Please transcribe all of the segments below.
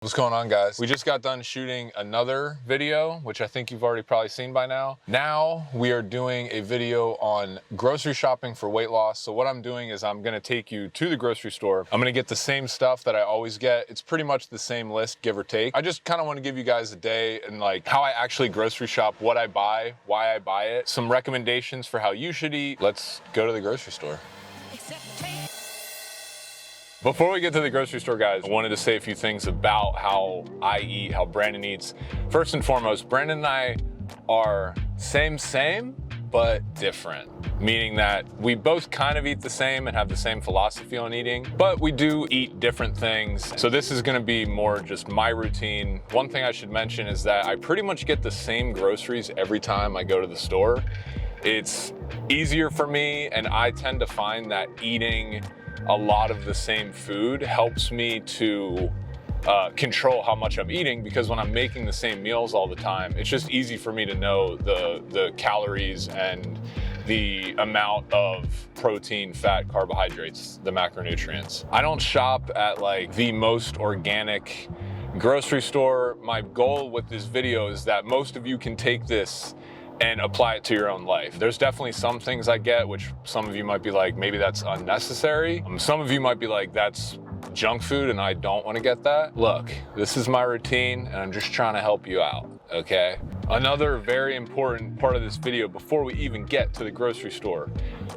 What's going on, guys? We just got done shooting another video, which I think you've already probably seen by now. Now we are doing a video on grocery shopping for weight loss. So what I'm doing is I'm gonna take you to the grocery store. I'm gonna get the same stuff that I always get. It's pretty much the same list, give or take. I just kind of want to give you guys a day and like how I actually grocery shop, what I buy, why I buy it, some recommendations for how you should eat. Let's go to the grocery store. Before we get to the grocery store, guys, I wanted to say a few things about how I eat, how Brandon eats. First and foremost, Brandon and I are same, but different. Meaning that we both kind of eat the same and have the same philosophy on eating, but we do eat different things. So this is gonna be more just my routine. One thing I should mention is that I pretty much get the same groceries every time I go to the store. It's easier for me, and I tend to find that eating a lot of the same food helps me to control how much I'm eating, because when I'm making the same meals all the time, it's just easy for me to know the calories and the amount of protein, fat, carbohydrates, the macronutrients. I don't shop at like the most organic grocery store. My goal with this video is that most of you can take this and apply it to your own life. There's definitely some things I get, which some of you might be like, maybe that's unnecessary. Some of you might be like, that's junk food and I don't wanna get that. Look, this is my routine and I'm just trying to help you out, okay? Another very important part of this video before we even get to the grocery store.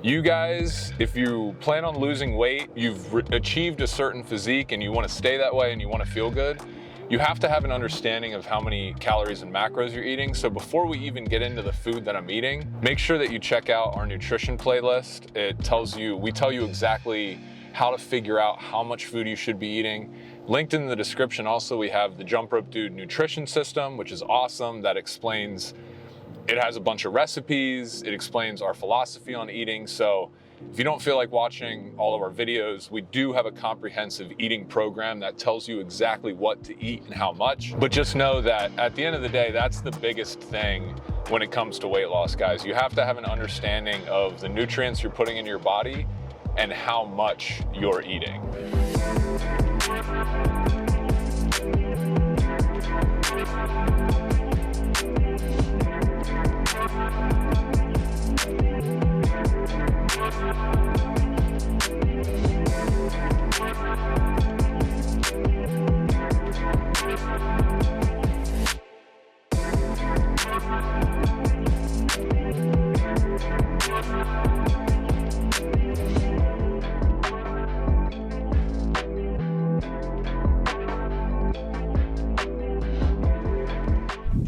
You guys, if you plan on losing weight, you've achieved a certain physique and you wanna stay that way and you wanna feel good, you have to have an understanding of how many calories and macros you're eating. So before we even get into the food that I'm eating, make sure that you check out our nutrition playlist. We tell you exactly how to figure out how much food you should be eating. Linked in the description also, we have the Jump Rope Dude nutrition system, which is awesome. That explains, it has a bunch of recipes. It explains our philosophy on eating. So if you don't feel like watching all of our videos, we do have a comprehensive eating program that tells you exactly what to eat and how much. But just know that at the end of the day, that's the biggest thing when it comes to weight loss, guys. You have to have an understanding of the nutrients you're putting in your body and how much you're eating.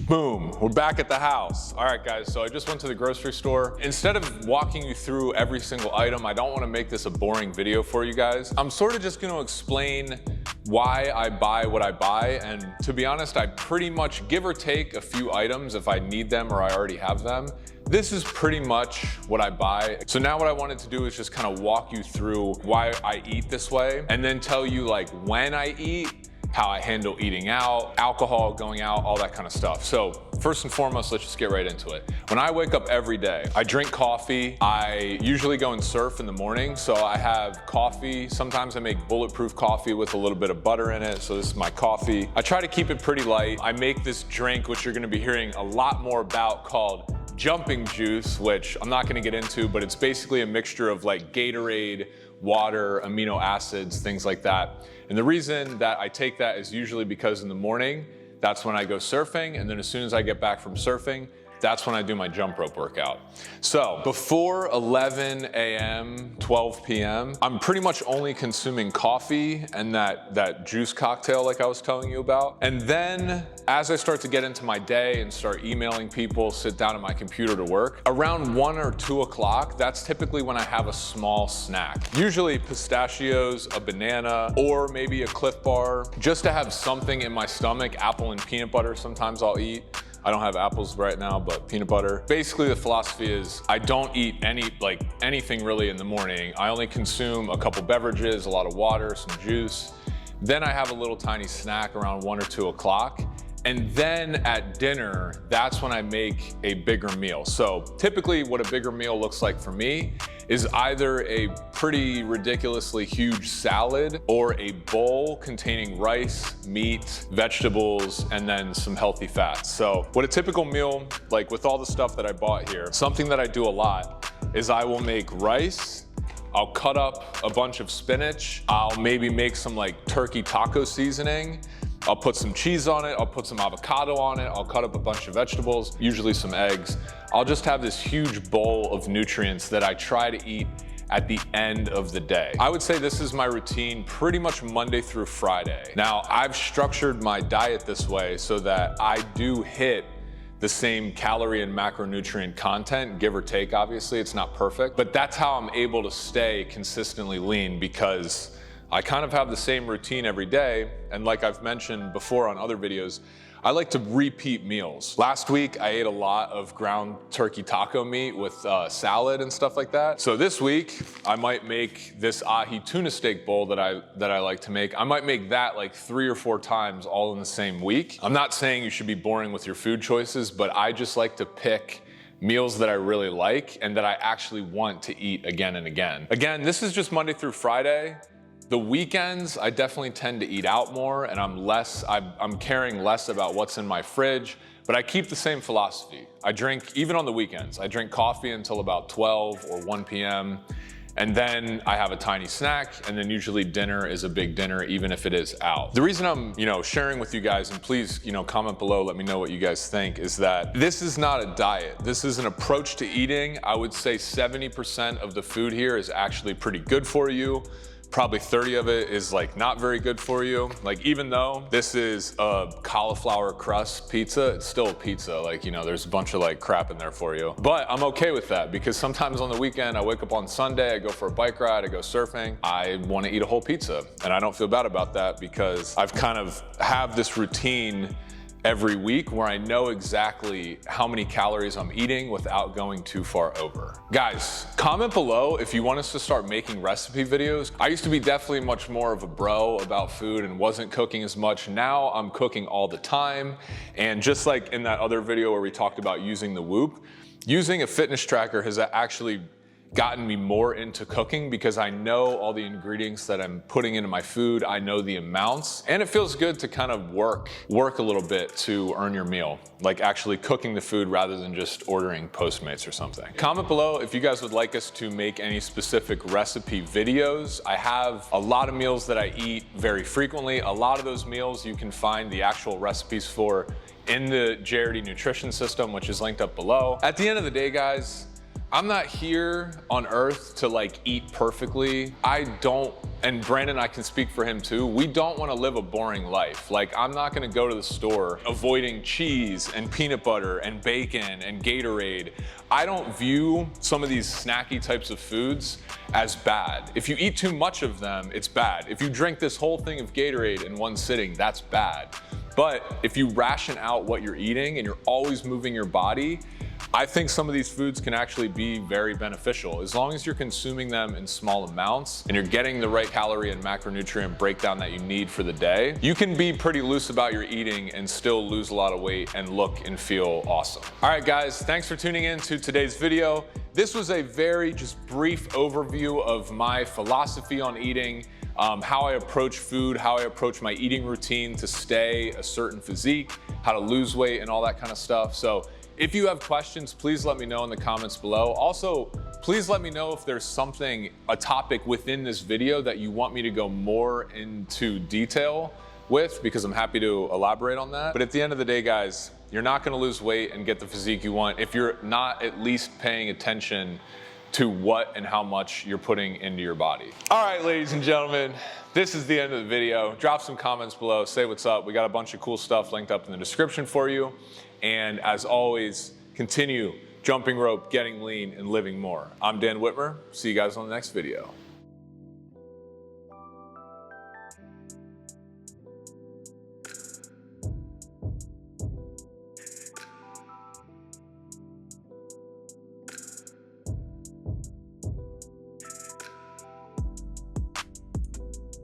Boom, we're back at the house. All right, guys, so I just went to the grocery store. Instead of walking you through every single item, I don't wanna make this a boring video for you guys. I'm sort of just gonna explain why I buy what I buy. And to be honest, I pretty much give or take a few items if I need them or I already have them. This is pretty much what I buy. So now what I wanted to do is just kind of walk you through why I eat this way, and then tell you like when I eat, how I handle eating out, alcohol, going out, all that kind of stuff. So first and foremost, let's just get right into it. When I wake up every day, I drink coffee. I usually go and surf in the morning. So I have coffee. Sometimes I make bulletproof coffee with a little bit of butter in it. So this is my coffee. I try to keep it pretty light. I make this drink, which you're gonna be hearing a lot more about, called Jumping Juice, which I'm not gonna get into, but it's basically a mixture of like Gatorade, water, amino acids, things like that. And the reason that I take that is usually because in the morning, that's when I go surfing. And then as soon as I get back from surfing, that's when I do my jump rope workout. So before 11 a.m., 12 p.m., I'm pretty much only consuming coffee and that juice cocktail like I was telling you about. And then as I start to get into my day and start emailing people, sit down at my computer to work, around 1 or 2 o'clock, that's typically when I have a small snack. Usually pistachios, a banana, or maybe a Cliff Bar, just to have something in my stomach. Apple and peanut butter sometimes I'll eat. I don't have apples right now, but peanut butter. Basically, the philosophy is I don't eat anything really in the morning. I only consume a couple beverages, a lot of water, some juice. Then I have a little tiny snack around 1 or 2 o'clock. And then at dinner, that's when I make a bigger meal. So typically what a bigger meal looks like for me is either a pretty ridiculously huge salad or a bowl containing rice, meat, vegetables, and then some healthy fats. So what a typical meal, like with all the stuff that I bought here, something that I do a lot is I will make rice, I'll cut up a bunch of spinach, I'll maybe make some like turkey taco seasoning, I'll put some cheese on it, I'll put some avocado on it, I'll cut up a bunch of vegetables, usually some eggs. I'll just have this huge bowl of nutrients that I try to eat at the end of the day. I would say this is my routine pretty much Monday through Friday. Now, I've structured my diet this way so that I do hit the same calorie and macronutrient content, give or take, obviously, it's not perfect, but that's how I'm able to stay consistently lean because I kind of have the same routine every day. And like I've mentioned before on other videos, I like to repeat meals. Last week, I ate a lot of ground turkey taco meat with salad and stuff like that. So this week, I might make this ahi tuna steak bowl that I like to make. I might make that like 3 or 4 times all in the same week. I'm not saying you should be boring with your food choices, but I just like to pick meals that I really like and that I actually want to eat again and again. Again, this is just Monday through Friday. The weekends, I definitely tend to eat out more and I'm caring less about what's in my fridge, but I keep the same philosophy. I drink, even on the weekends, I drink coffee until about 12 or 1 p.m. And then I have a tiny snack, and then usually dinner is a big dinner, even if it is out. The reason I'm, sharing with you guys, and please, comment below, let me know what you guys think, is that this is not a diet. This is an approach to eating. I would say 70% of the food here is actually pretty good for you. Probably 30 of it is like not very good for you. Like even though this is a cauliflower crust pizza, it's still a pizza. Like, there's a bunch of like crap in there for you. But I'm okay with that because sometimes on the weekend, I wake up on Sunday, I go for a bike ride, I go surfing, I want to eat a whole pizza. And I don't feel bad about that because I've kind of have this routine every week where I know exactly how many calories I'm eating without going too far over. Guys, comment below if you want us to start making recipe videos. I used to be definitely much more of a bro about food and wasn't cooking as much. Now I'm cooking all the time. And just like in that other video where we talked about using the Whoop, using a fitness tracker has actually gotten me more into cooking because I know all the ingredients that I'm putting into my food. I know the amounts, and it feels good to kind of work a little bit to earn your meal, like actually cooking the food rather than just ordering Postmates or something. Comment below if you guys would like us to make any specific recipe videos. I have a lot of meals that I eat very frequently. A lot of those meals you can find the actual recipes for in the JRD Nutrition System, which is linked up below. At the end of the day, guys, I'm not here on earth to like eat perfectly. I don't, and Brandon, I can speak for him too, we don't want to live a boring life. Like I'm not going to go to the store avoiding cheese and peanut butter and bacon and Gatorade. I don't view some of these snacky types of foods as bad. If you eat too much of them, it's bad. If you drink this whole thing of Gatorade in one sitting, that's bad. But if you ration out what you're eating and you're always moving your body, I think some of these foods can actually be very beneficial as long as you're consuming them in small amounts and you're getting the right calorie and macronutrient breakdown that you need for the day. You can be pretty loose about your eating and still lose a lot of weight and look and feel awesome. All right, guys, thanks for tuning in to today's video. This was a very just brief overview of my philosophy on eating, how I approach food, how I approach my eating routine to stay a certain physique, how to lose weight and all that kind of stuff. So if you have questions, please let me know in the comments below. Also, please let me know if there's a topic within this video that you want me to go more into detail with, because I'm happy to elaborate on that. But at the end of the day, guys, you're not gonna lose weight and get the physique you want if you're not at least paying attention to what and how much you're putting into your body. All right, ladies and gentlemen, this is the end of the video. Drop some comments below, say what's up. We got a bunch of cool stuff linked up in the description for you. And as always, continue jumping rope, getting lean, and living more. I'm Dan Whitmer. See you guys on the next video.